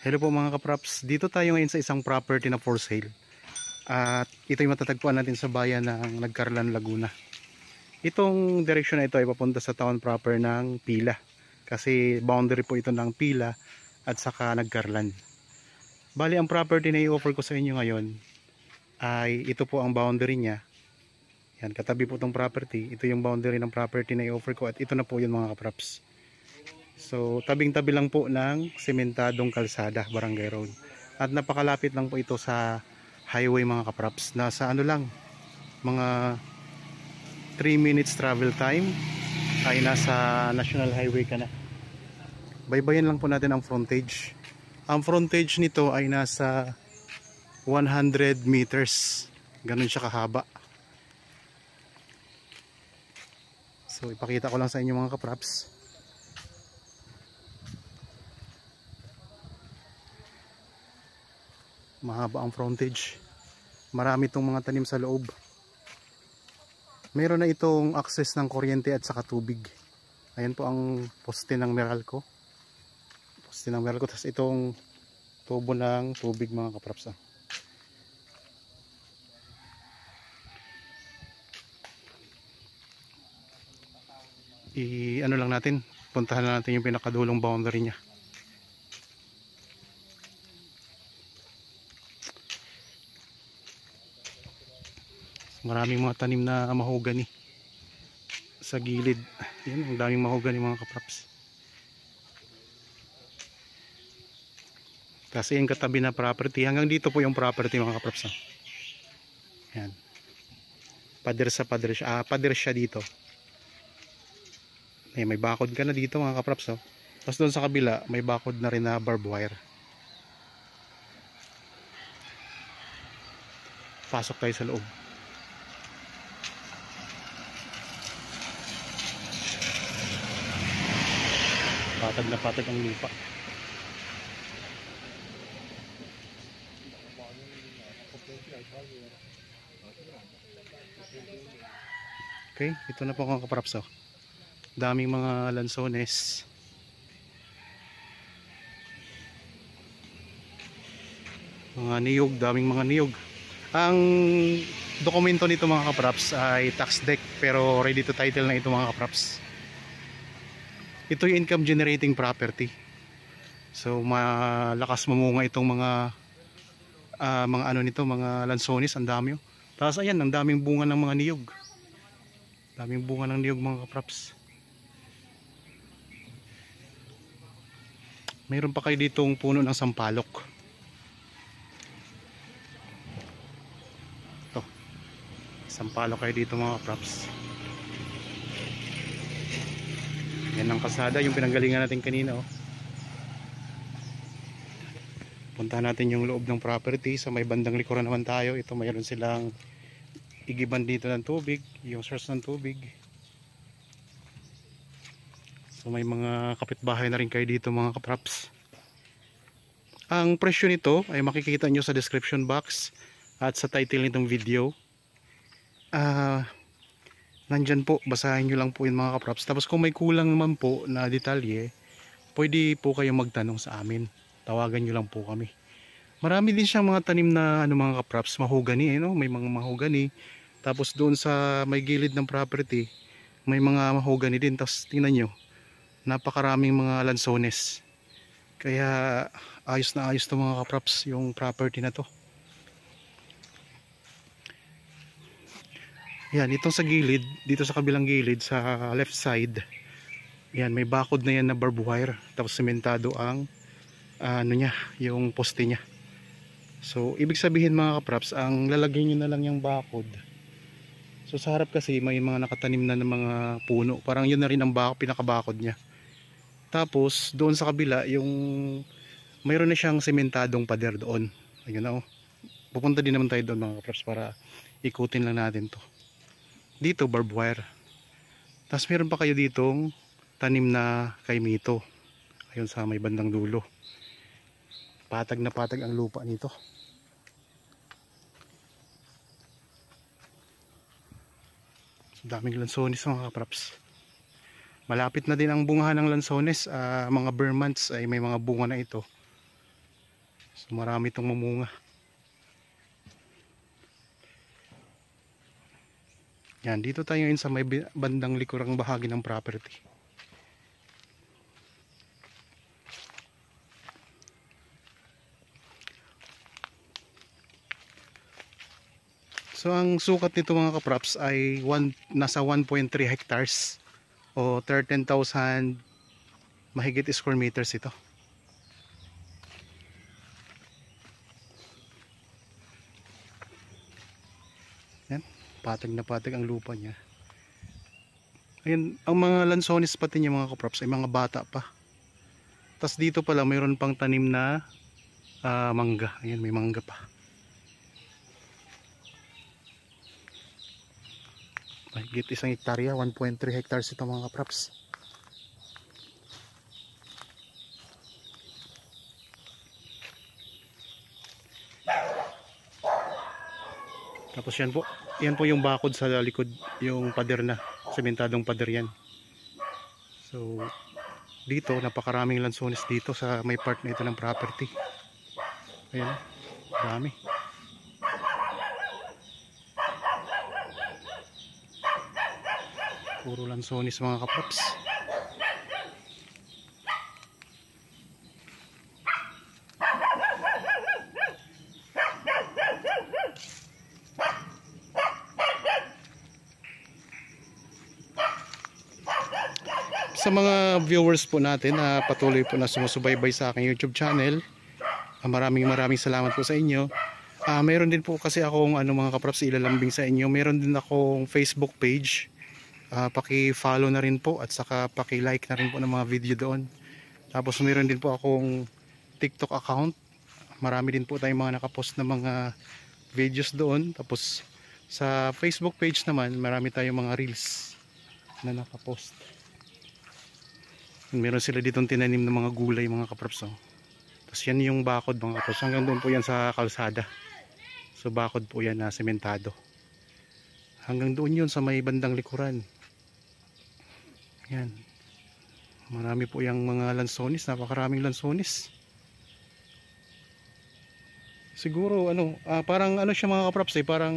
Hello po mga kapraps, dito tayo ngayon sa isang property na for sale. At ito yung matatagpuan natin sa bayan ng Nagcarlan, Laguna. Itong direksyon na ito ay papunta sa town proper ng Pila. Kasi boundary po ito ng Pila at saka Nagcarlan. Bali ang property na i-offer ko sa inyo ngayon ay ito po ang boundary niya. Yan, katabi po itong property. Ito yung boundary ng property na i-offer ko at ito na po yun mga kapraps. So, tabing-tabi lang po ng sementadong kalsada, Barangay Road. At napakalapit lang po ito sa highway mga kapraps. Nasa ano lang, mga 3 minutes travel time ay nasa National Highway ka na. Baybayin lang po natin ang frontage. Ang frontage nito ay nasa 100 meters. Ganun siya kahaba. So, ipakita ko lang sa inyo mga kapraps. Mahaba ang frontage. Marami itong mga tanim sa loob. Meron na itong access ng kuryente at saka tubig. Ayan po ang poste ng Meralco. Poste ng Meralco. Tapos itong tubo ng tubig mga kapraps. Ano lang natin, puntahan na natin yung pinakadulong boundary niya. Maraming mga tanim na mahogany sa gilid. Yan, ang daming mahogany mga kapraps. Kasi yung katabi na property, hanggang dito po yung property mga kapraps. Yan. Pader siya dito. May bakod ka na dito mga kapraps. Tapos doon sa kabila, may bakod na rin na barbed wire. Pasok tayo sa loob. Patag na patag ang lupa. Okay, ito na po mga kapraps. Daming mga lansones. Mga niyog, daming mga niyog. Ang dokumento nito mga kapraps ay tax deck pero ready to title na ito mga kapraps. Ito yung income generating property. So malakas mamunga itong mga ano nito, mga lansones, ang dami. Tapos ayan, ang daming bunga ng mga niyog. Daming bunga ng niyog mga kapraps. Mayroon pa kayo ditong puno ng sampalok. Ito. Sampalok kayo dito mga kapraps. Yan ang kalsada, yung pinanggalingan natin kanina. Puntahan natin yung loob ng property. Sa may bandang likuran naman tayo. Ito mayroon silang igiban dito ng tubig, yung source ng tubig. So may mga kapitbahay na rin kayo dito mga kapraps. Ang presyo nito ay makikita nyo sa description box at sa title nitong video. Nandyan po, basahin nyo lang po yung mga kapraps. Tapos kung may kulang naman po na detalye, pwede po kayong magtanong sa amin. Tawagan nyo lang po kami. Marami din siyang mga tanim na mga kapraps, mahogany, may mga mahogany. Tapos doon sa may gilid ng property, may mga mahogany din. Tapos tingnan nyo, napakaraming mga lansones. Kaya ayos na ayos to mga kapraps yung property na to. Yan, itong sa gilid, dito sa kabilang gilid, sa left side, yan, may bakod na yan na barbed wire. Tapos sementado ang ano niya, yung poste niya. So, ibig sabihin mga kapraps, ang lalagyan nyo na lang yung bakod. So, sa harap kasi may mga nakatanim na ng mga puno. Parang yun na rin ang pinakabakod niya. Tapos, doon sa kabila, yung mayroon na siyang sementadong pader doon. Ayun na Pupunta din naman tayo doon mga kapraps para ikutin lang natin to. Dito barbed wire. Tapos meron pa kayo ditong tanim na kaimito. Ayun sa may bandang dulo. Patag na patag ang lupa nito. Daming lansones mga kapraps. Malapit na din ang bungahan ng lansones. Mga bare months ay may mga bunga na ito. So marami itong mamunga. Yan, dito tayo ngayon sa may bandang likurang bahagi ng property. So ang sukat nito mga kaprops ay nasa 1.3 hectares o 13,000 mahigit square meters ito. Yan, patag na patag ang lupa niya. Ayun, ang mga lansones pati niya mga kaprops ay mga bata pa. Tapos dito pala mayroon pang tanim na mangga. Ayan, may mangga pa. Mahigit 1 hektarya, 1.3 hectares ito mga kaprops. Tapos yan po yung bakod sa likod, yung pader na, sementadong pader yan. So dito napakaraming lansones dito sa may part na ito ng property. Ayan, dami. Puro lansones mga kaprops. Sa mga viewers po natin na patuloy po na sumusubaybay sa aking YouTube channel, maraming salamat po sa inyo. Mayroon din po kasi akong mga kaprops ilalambing sa inyo. Mayroon din akong Facebook page. Paki-follow na rin po at saka paki-like na rin po ng mga video doon. Tapos mayroon din po akong TikTok account. Marami din po tayong mga nakapost na mga videos doon. Tapos sa Facebook page naman, marami tayong mga reels na nakapost. Meron sila ditong tinanim ng mga gulay mga kaprops. Tapos yan yung bakod mga kaprops. Hanggang doon po yan sa kalsada. So bakod po yan na sementado. Hanggang doon yun sa may bandang likuran. Yan. Marami po yung mga lansones. Napakaraming lansones. Siguro parang siya mga kaprops parang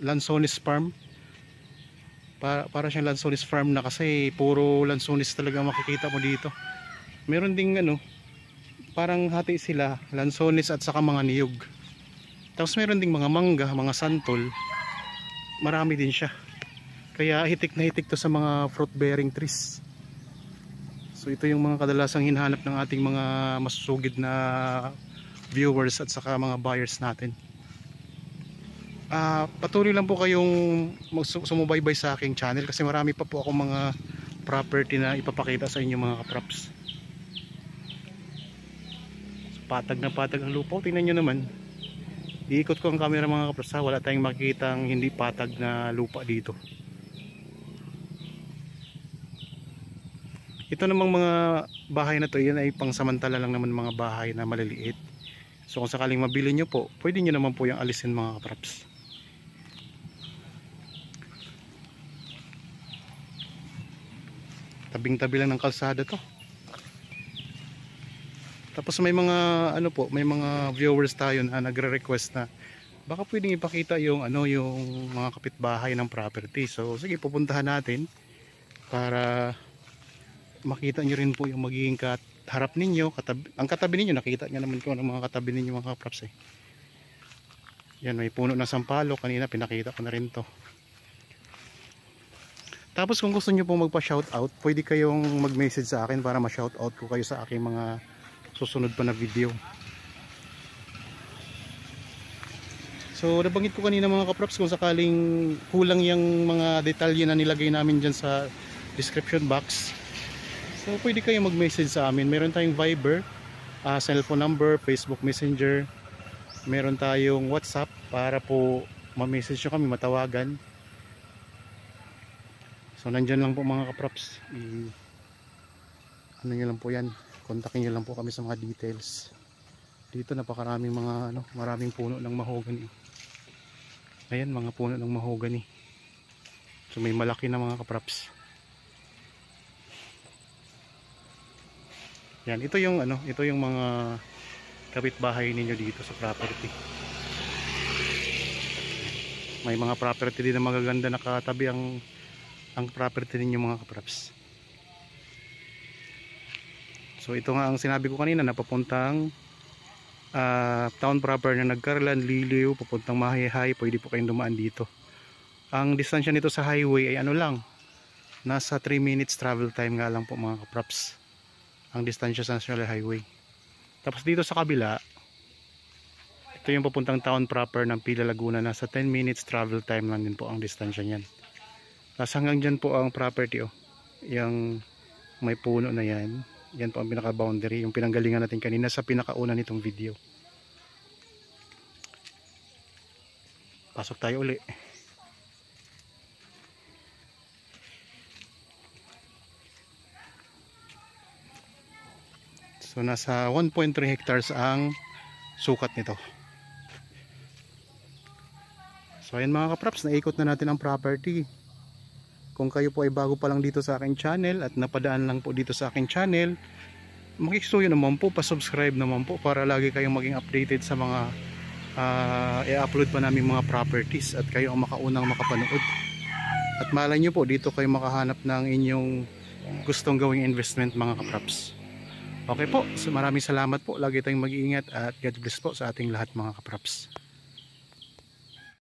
lansones farm. Para siyang lansones farm na kasi puro lansones talaga makikita mo dito. Meron ding parang hati sila, lansones at saka mga niyog. Tapos meron ding mga mangga, mga santol. Marami din siya. Kaya hitik na hitik to sa mga fruit bearing trees. So ito yung mga kadalasang hinahanap ng ating mga masusugid na viewers at saka mga buyers natin. Patuloy lang po kayong sumubaybay sa aking channel kasi marami pa po akong mga property na ipapakita sa inyo mga kaprops. So, patag na patag ang lupa. Tingnan nyo naman, iikot ko ang camera mga kaprops. Wala tayong makikitang hindi patag na lupa dito. Ito namang mga bahay na to, yan ay pangsamantala lang naman mga bahay na maliliit. So kung sakaling mabili nyo po, pwede nyo naman po yung alisin mga kaprops. Tabing-tabi lang ng kalsada to. Tapos may mga may mga viewers tayo na nagre-request na baka pwedeng ipakita yung yung mga kapitbahay ng property. So sige, pupuntahan natin para makita nyo rin po yung magiging harap ninyo, ang katabi ninyo. Nakita nyo naman kung ano mga katabi ninyo mga kaprops. Yan, may puno ng sampalo. Kanina pinakita ko na rin to. Tapos kung gusto nyo pong magpa-shoutout, pwede kayong mag-message sa akin para ma-shoutout ko kayo sa aking mga susunod pa na video. So nabanggit ko kanina mga kaprops, kung sakaling kulang yung mga detalye na nilagay namin dyan sa description box, so pwede kayong mag-message sa amin. Meron tayong Viber, cellphone number, Facebook Messenger, meron tayong WhatsApp para po ma-message nyo kami, matawagan. So nandyan lang po mga kaprops, nyo lang po yan, kontakin nyo lang po kami sa mga details. Dito napakaraming mga maraming puno ng mahogany. Ayan, mga puno ng mahogany. So may malaki na mga kaprops. Yan, ito yung mga kapitbahay ninyo dito sa property. May mga property din na magaganda nakatabi ang property ninyo mga kapraps. So ito nga ang sinabi ko kanina na papuntang town proper na Nagcarlan, Liliw, papuntang Mahihay, pwede po kayong dumaan dito. Ang distansya nito sa highway ay ano lang, nasa 3 minutes travel time nga lang po mga kapraps, ang distansya sa National Highway. Tapos dito sa kabila, ito yung papuntang town proper ng Pila, Laguna, nasa 10 minutes travel time lang din po ang distansya niyan. Nasa hanggang dyan po ang property, yung may puno na yan. Yan po ang pinaka boundary, yung pinanggalingan natin kanina sa pinakauna nitong video. Pasok tayo uli. So nasa 1.3 hectares ang sukat nito. So ayan mga kapraps, naikot na natin ang property. Kung kayo po ay bago pa lang dito sa aking channel at napadaan lang po dito sa aking channel, makikisuyo naman po, pasubscribe naman po para lagi kayong maging updated sa mga i-upload pa namin mga properties at kayo ang makaunang makapanood. At malay nyo po, dito kayo makahanap ng inyong gustong gawing investment mga kapraps. Okay po, so maraming salamat po. Lagi tayong mag-iingat at God bless po sa ating lahat mga kapraps.